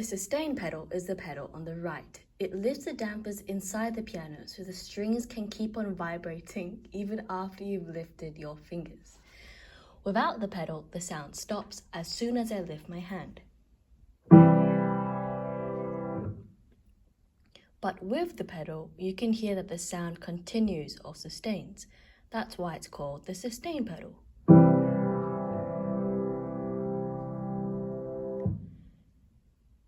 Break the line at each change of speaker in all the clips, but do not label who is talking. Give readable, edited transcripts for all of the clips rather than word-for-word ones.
The sustain pedal is the pedal on the right. It lifts the dampers inside the piano so the strings can keep on vibrating even after you've lifted your fingers. Without the pedal, the sound stops as soon as I lift my hand. But with the pedal, you can hear that the sound continues or sustains. That's why it's called the sustain pedal.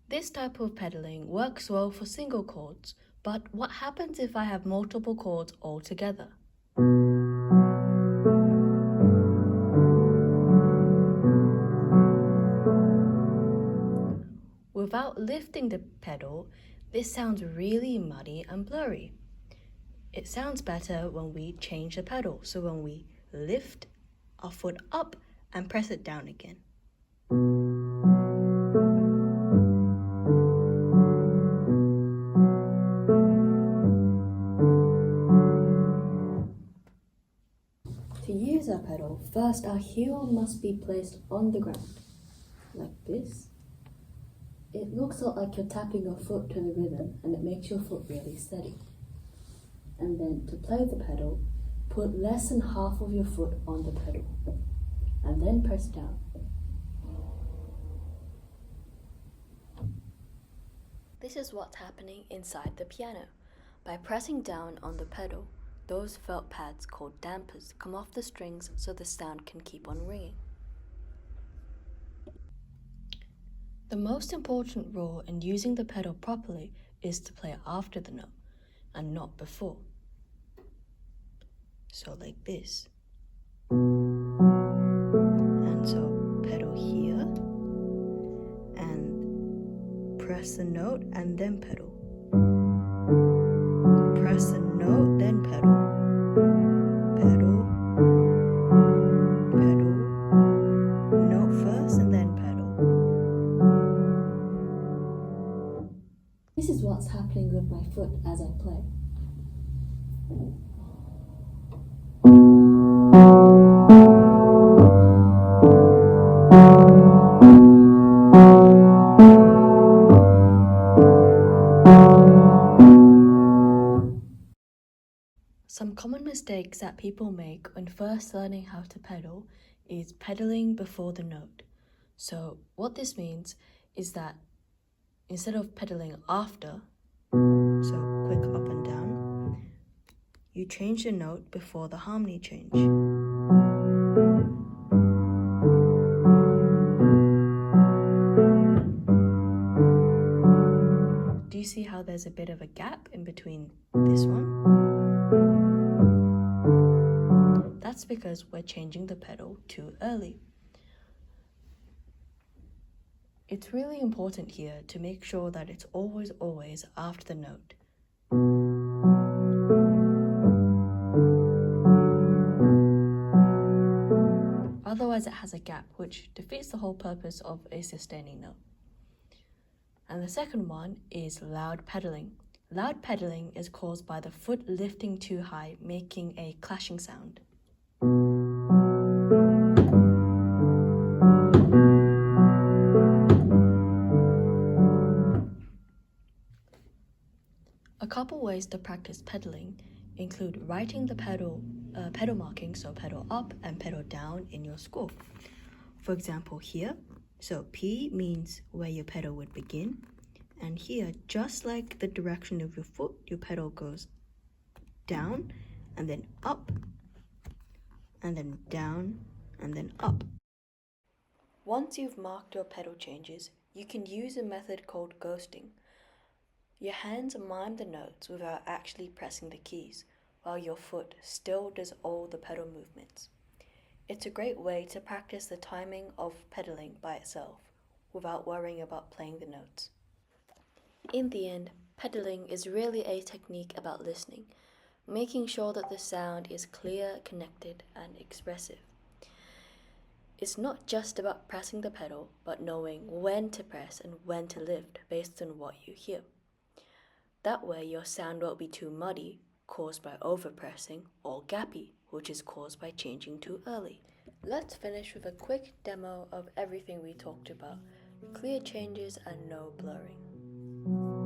This type of pedaling works well for single chords, but what happens if I have multiple chords all together? Without lifting the pedal, this sounds really muddy and blurry. It sounds better when we change the pedal, so when we lift our foot up and press it down again. To use our pedal, first our heel must be placed on the ground, like this. It looks a lot like you're tapping your foot to the rhythm, and it makes your foot really steady. And then to play the pedal, put less than half of your foot on the pedal, and then press down. This is what's happening inside the piano. By pressing down on the pedal, those felt pads called dampers come off the strings so the sound can keep on ringing. The most important rule in using the pedal properly is to play after the note and not before. So like this. And so pedal here and press the note and then pedal. Press the note, then pedal. Pedal. Pedal. Note first and then pedal. This is what's happening with my foot as I play. Some common mistakes that people make when first learning how to pedal is pedaling before the note. So what this means is that instead of pedaling after, so quick up and down, you change the note before the harmony change. Do you see how there's a bit of a gap in between this one? That's because we're changing the pedal too early. It's really important here to make sure that it's always after the note. Otherwise it has a gap, which defeats the whole purpose of a sustaining note. And the second one is loud pedaling. Loud pedaling is caused by the foot lifting too high, making a clashing sound. A couple ways to practice pedaling include writing the pedal marking, so pedal up and pedal down in your score. For example, here, so P means where your pedal would begin, and here, just like the direction of your foot, your pedal goes down and then up, and then down and then up. Once you've marked your pedal changes, you can use a method called ghosting. Your hands mime the notes without actually pressing the keys, while your foot still does all the pedal movements. It's a great way to practice the timing of pedaling by itself, without worrying about playing the notes. In the end, pedaling is really a technique about listening, making sure that the sound is clear, connected, and expressive. It's not just about pressing the pedal, but knowing when to press and when to lift based on what you hear. That way your sound won't be too muddy, caused by overpressing, or gappy, which is caused by changing too early. Let's finish with a quick demo of everything we talked about, Clear changes and no blurring.